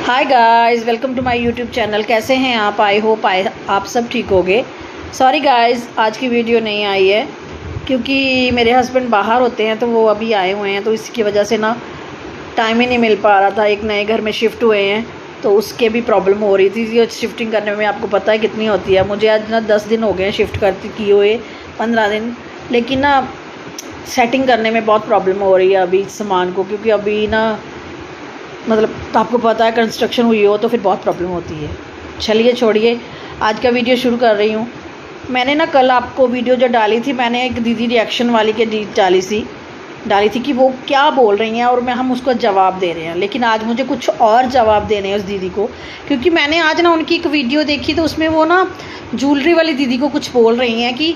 Hi guys, welcome to my YouTube channel. कैसे हैं आप? आई होप आप सब ठीक होगे। सॉरी गाइस, आज की वीडियो नहीं आई है क्योंकि मेरे हस्बैंड बाहर होते हैं तो वो अभी आए हुए हैं, तो इसकी वजह से ना टाइम ही नहीं मिल पा रहा था। एक नए घर में शिफ्ट हुए हैं तो उसके भी प्रॉब्लम हो रही थी। ये शिफ्टिंग करने में आपको पता है कितनी होती है। मुझे आज ना 10 दिन हो गए हैं शिफ्ट करते किए हुए, 15 दिन, लेकिन ना सेटिंग करने में बहुत प्रॉब्लम हो रही है अभी सामान को, क्योंकि अभी ना मतलब तो आपको पता है कंस्ट्रक्शन हुई हो तो फिर बहुत प्रॉब्लम होती है। चलिए छोड़िए, आज का वीडियो शुरू कर रही हूँ। मैंने ना कल आपको वीडियो जो डाली थी, मैंने एक दीदी रिएक्शन वाली के डाली थी कि वो क्या बोल रही हैं और हम उसको जवाब दे रहे हैं। लेकिन आज मुझे कुछ और जवाब देने हैं उस दीदी को, क्योंकि मैंने आज ना उनकी एक वीडियो देखी तो उसमें वो ना ज्वेलरी वाली दीदी को कुछ बोल रही हैं कि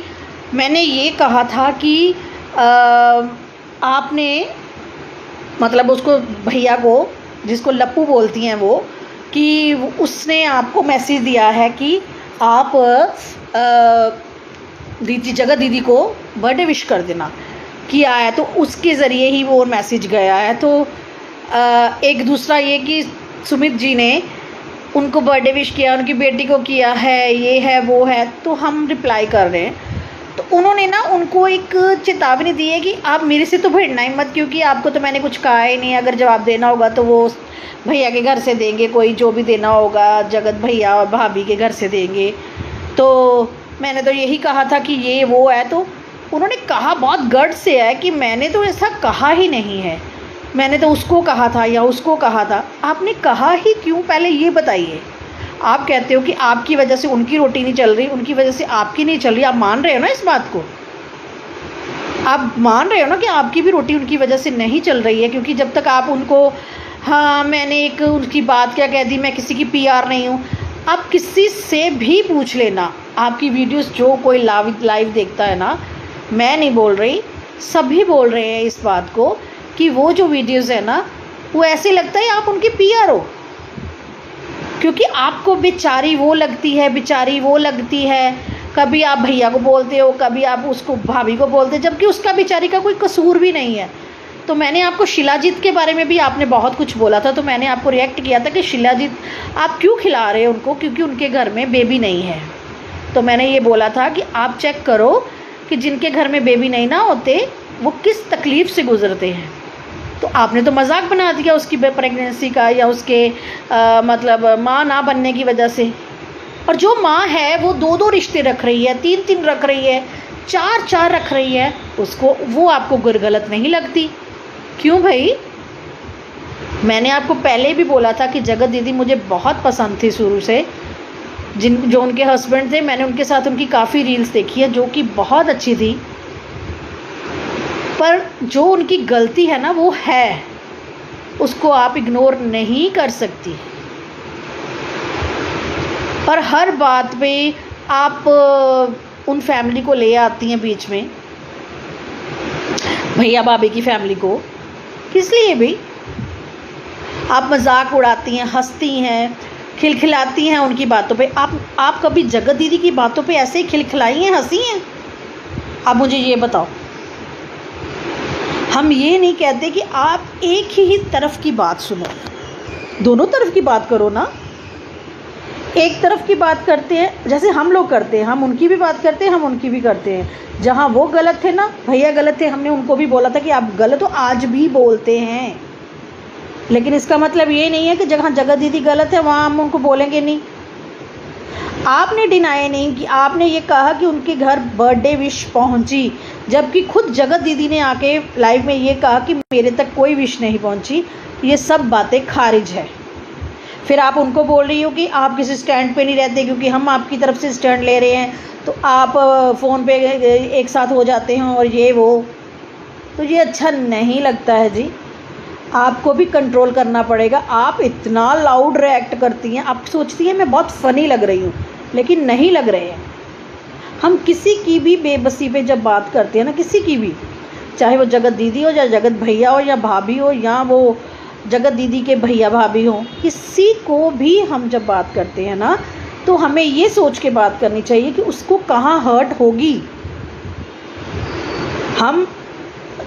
मैंने ये कहा था कि आपने मतलब उसको भैया को, जिसको लप्पू बोलती हैं वो, कि उसने आपको मैसेज दिया है कि आप जगत दीदी को बर्थडे विश कर देना किया है, तो उसके ज़रिए ही वो मैसेज गया है। तो एक दूसरा ये कि सुमित जी ने उनको बर्थडे विश किया, उनकी बेटी को किया है, ये है वो है, तो हम रिप्लाई कर रहे हैं। तो उन्होंने ना उनको एक चेतावनी दी है कि आप मेरे से तो भिड़ना ही मत, क्योंकि आपको तो मैंने कुछ कहा ही नहीं। अगर जवाब देना होगा तो वो भैया के घर से देंगे, कोई जो भी देना होगा जगत भैया और भाभी के घर से देंगे। तो मैंने तो यही कहा था कि ये वो है। तो उन्होंने कहा बहुत गट से है कि मैंने तो ऐसा कहा ही नहीं है, मैंने तो उसको कहा था या उसको कहा था। आपने कहा ही क्यों, पहले ये बताइए। आप कहते हो कि आपकी वजह से उनकी रोटी नहीं चल रही, उनकी वजह से आपकी नहीं चल रही। आप मान रहे हो ना इस बात को? आप मान रहे हो ना कि आपकी भी रोटी उनकी वजह से नहीं चल रही है? क्योंकि जब तक आप उनको, हाँ मैंने एक उनकी बात क्या कह दी, मैं किसी की पीआर नहीं हूँ। आप किसी से भी पूछ लेना, आपकी वीडियोस जो कोई लाइव देखता है ना, मैं नहीं बोल रही, सभी बोल रहे हैं इस बात को कि वो जो वीडियोस है ना, वो ऐसे लगता है आप उनकी पीआर हो, क्योंकि आपको बेचारी वो लगती है। कभी आप भैया को बोलते हो, कभी आप उसको भाभी को बोलते हो, जबकि उसका बेचारी का कोई कसूर भी नहीं है। तो मैंने आपको शिलाजीत के बारे में भी आपने बहुत कुछ बोला था, तो मैंने आपको रिएक्ट किया था कि शिलाजीत आप क्यों खिला रहे हो उनको, क्योंकि उनके घर में बेबी नहीं है। तो मैंने ये बोला था कि आप चेक करो कि जिनके घर में बेबी नहीं ना होते वो किस तकलीफ़ से गुजरते हैं। तो आपने तो मजाक बना दिया उसकी प्रेगनेंसी का, या उसके मतलब माँ ना बनने की वजह से। और जो माँ है वो 2-2 रिश्ते रख रही है, 3-3 रख रही है, 4-4 रख रही है, उसको वो आपको गलत नहीं लगती? क्यों भाई? मैंने आपको पहले भी बोला था कि जगत दीदी मुझे बहुत पसंद थी शुरू से। जो उनके हस्बैंड थे, मैंने उनके साथ उनकी काफ़ी रील्स देखी है जो कि बहुत अच्छी थी, पर जो उनकी गलती है ना वो है, उसको आप इग्नोर नहीं कर सकती। और हर बात पे आप उन फैमिली को ले आती हैं बीच में, भैया भाभी की फैमिली को। किस लिए भाई? आप मजाक उड़ाती हैं, हंसती हैं, खिलखिलाती हैं उनकी बातों पे। आप कभी जगत दीदी की बातों पे ऐसे ही खिलखिलाई हैं, हंसी हैं? आप मुझे ये बताओ। हम ये नहीं कहते कि आप एक ही तरफ की बात सुनो, दोनों तरफ की बात करो ना। एक तरफ की बात करते हैं जैसे हम लोग करते हैं, हम उनकी भी बात करते हैं, हम उनकी भी करते हैं। जहाँ वो गलत थे ना, भैया गलत थे, हमने उनको भी बोला था कि आप गलत हो, आज भी बोलते हैं। लेकिन इसका मतलब ये नहीं है कि जहाँ जगत दीदी गलत है वहाँ हम उनको बोलेंगे नहीं। आपने डिनाई नहीं कि आपने ये कहा कि उनके घर बर्थडे विश पहुंची, जबकि खुद जगत दीदी ने आके लाइव में ये कहा कि मेरे तक कोई विश नहीं पहुंची। ये सब बातें खारिज है। फिर आप उनको बोल रही हो कि आप किसी स्टैंड पे नहीं रहते, क्योंकि हम आपकी तरफ से स्टैंड ले रहे हैं तो आप फ़ोन पे एक साथ हो जाते हैं और ये वो। तो ये अच्छा नहीं लगता है जी, आपको भी कंट्रोल करना पड़ेगा। आप इतना लाउड रिएक्ट करती हैं, आप सोचती हैं मैं बहुत फ़नी लग रही हूँ, लेकिन नहीं लग रहे हैं। हम किसी की भी बेबसी पे जब बात करते हैं ना, किसी की भी, चाहे वो जगत दीदी हो या जगत भैया हो या भाभी हो या वो जगत दीदी के भैया भाभी हो, किसी को भी हम जब बात करते हैं ना, तो हमें ये सोच के बात करनी चाहिए कि उसको कहाँ हर्ट होगी। हम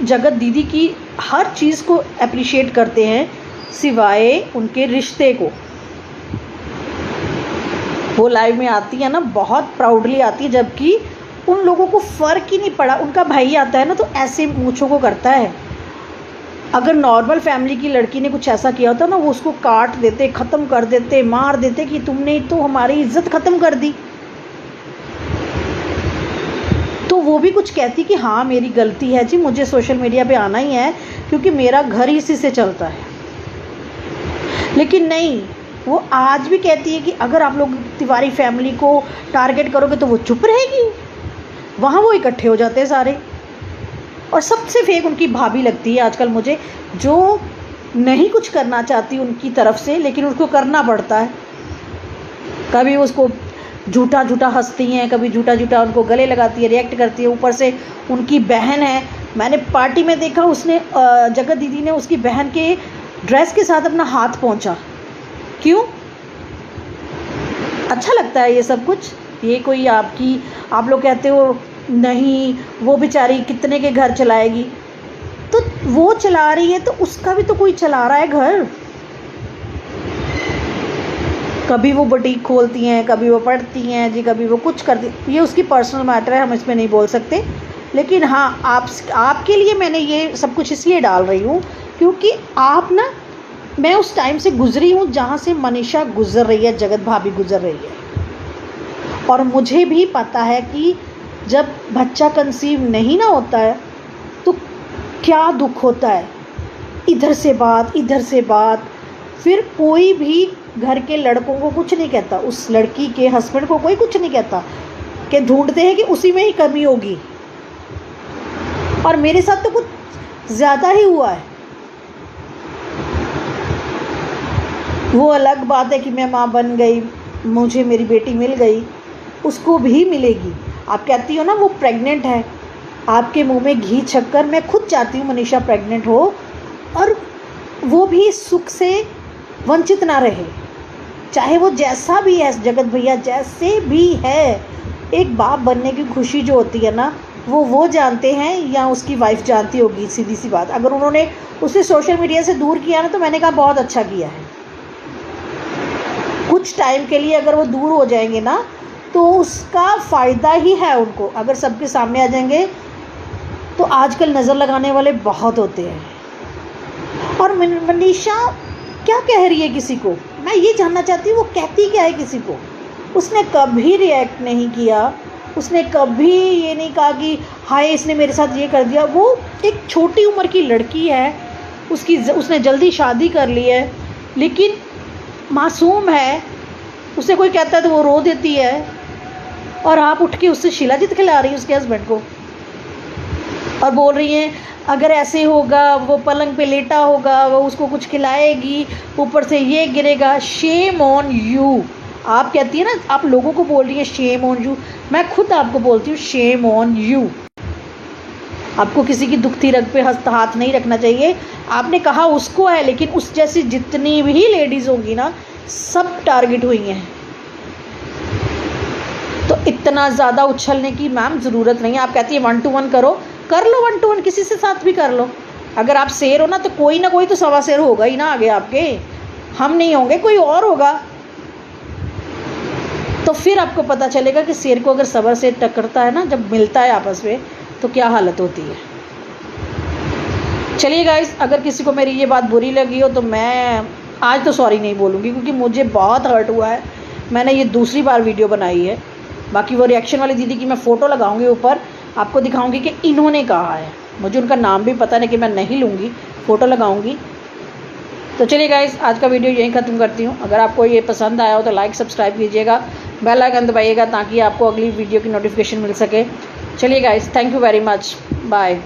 जगत दीदी की हर चीज़ को अप्रिशिएट करते हैं सिवाय उनके रिश्ते को। वो लाइव में आती है ना, बहुत प्राउडली आती है, जबकि उन लोगों को फ़र्क ही नहीं पड़ा। उनका भाई आता है ना तो ऐसे मूँछों को करता है। अगर नॉर्मल फैमिली की लड़की ने कुछ ऐसा किया होता ना, वो उसको काट देते, ख़त्म कर देते, मार देते कि तुमने तो हमारी इज्जत ख़त्म कर दी। तो वो भी कुछ कहती कि हाँ मेरी गलती है जी, मुझे सोशल मीडिया पे आना ही है क्योंकि मेरा घर ही इसी से चलता है। लेकिन नहीं, वो आज भी कहती है कि अगर आप लोग तिवारी फैमिली को टारगेट करोगे तो वो चुप रहेगी। वहाँ वो इकट्ठे हो जाते हैं सारे। और सबसे फेक उनकी भाभी लगती है आजकल मुझे, जो नहीं कुछ करना चाहती उनकी तरफ से, लेकिन उसको करना पड़ता है। कभी उसको झूठा झूठा हंसती हैं, कभी झूठा झूठा उनको गले लगाती है, रिएक्ट करती है। ऊपर से उनकी बहन है, मैंने पार्टी में देखा, उसने जगत दीदी ने उसकी बहन के ड्रेस के साथ अपना हाथ पहुंचा। क्यों? अच्छा लगता है ये सब कुछ? ये कोई आप लोग कहते हो नहीं वो बेचारी कितने के घर चलाएगी, तो वो चला रही है तो उसका भी तो कोई चला रहा है घर। कभी वो बुटीक खोलती हैं, कभी वो पढ़ती हैं जी, कभी वो कुछ करती, ये उसकी पर्सनल मैटर है, हम इसमें नहीं बोल सकते। लेकिन हाँ, आपके लिए मैंने ये सब कुछ इसलिए डाल रही हूँ क्योंकि मैं उस टाइम से गुजरी हूँ जहाँ से मनीषा गुजर रही है, जगत भाभी गुजर रही है। और मुझे भी पता है कि जब बच्चा कंसीव नहीं ना होता है तो क्या दुख होता है। इधर से बात, फिर कोई भी घर के लड़कों को कुछ नहीं कहता, उस लड़की के हस्बैंड को कोई कुछ नहीं कहता, कि ढूंढते हैं कि उसी में ही कमी होगी। और मेरे साथ तो कुछ ज़्यादा ही हुआ है। वो अलग बात है कि मैं माँ बन गई, मुझे मेरी बेटी मिल गई, उसको भी मिलेगी। आप कहती हो ना वो प्रेग्नेंट है, आपके मुंह में घी छककर मैं खुद चाहती हूँ मनीषा प्रेग्नेंट हो और वो भी सुख से वंचित ना रहे। चाहे वो जैसा भी है, जगत भैया जैसे भी है, एक बाप बनने की खुशी जो होती है ना, वो जानते हैं या उसकी वाइफ जानती होगी। सीधी सी बात, अगर उन्होंने उसे सोशल मीडिया से दूर किया ना तो मैंने कहा बहुत अच्छा किया है। कुछ टाइम के लिए अगर वो दूर हो जाएंगे ना तो उसका फ़ायदा ही है उनको। अगर सबके सामने आ जाएंगे तो आजकल नज़र लगाने वाले बहुत होते हैं। और मनीषा क्या कह रही है किसी को, मैं ये जानना चाहती हूँ, वो कहती क्या है किसी को? उसने कभी रिएक्ट नहीं किया, उसने कभी ये नहीं कहा कि हाय इसने मेरे साथ ये कर दिया। वो एक छोटी उम्र की लड़की है, उसने जल्दी शादी कर ली है, लेकिन मासूम है। उसे कोई कहता है तो वो रो देती है, और आप उठ के उससे शिलाजीत खिला रही है उसके हस्बैंड को, और बोल रही हैं अगर ऐसे होगा, वो पलंग पे लेटा होगा, वो उसको कुछ खिलाएगी, ऊपर से ये गिरेगा। Shame on you. आप कहती है ना, आप लोगों को बोल रही है शेम ऑन यू, मैं खुद आपको बोलती हूँ शेम ऑन यू। आपको किसी की दुखती रग पे हाथ नहीं रखना चाहिए। आपने कहा उसको है, लेकिन उस जैसी जितनी भी लेडीज़ होंगी ना, सब टारगेट हुई हैं। तो इतना ज़्यादा उछलने की मैम ज़रूरत नहीं है। आप कहती है 1 to 1 करो, कर लो 1 to 1, किसी से साथ भी कर लो। अगर आप शेर हो ना तो कोई ना कोई तो सवा शेर होगा ही ना आगे आपके, हम नहीं होंगे, कोई और होगा। तो फिर आपको पता चलेगा कि शेर को अगर सबर से टकरता है ना, जब मिलता है आपस में, तो क्या हालत होती है। चलिए गाइस, अगर किसी को मेरी ये बात बुरी लगी हो तो मैं आज तो सॉरी नहीं बोलूँगी, क्योंकि मुझे बहुत हर्ट हुआ है। मैंने ये दूसरी बार वीडियो बनाई है। बाकी वो रिएक्शन वाली दीदी की मैं फ़ोटो लगाऊंगी ऊपर, आपको दिखाऊंगी कि इन्होंने कहा है। मुझे उनका नाम भी पता नहीं, कि मैं नहीं लूँगी, फ़ोटो लगाऊंगी। तो चलिए गाइस, आज का वीडियो यहीं ख़त्म करती हूँ। अगर आपको ये पसंद आया हो तो लाइक सब्सक्राइब कीजिएगा, बेल आइकन दबाइएगा ताकि आपको अगली वीडियो की नोटिफिकेशन मिल सके। चलिए guys, thank you very much, bye.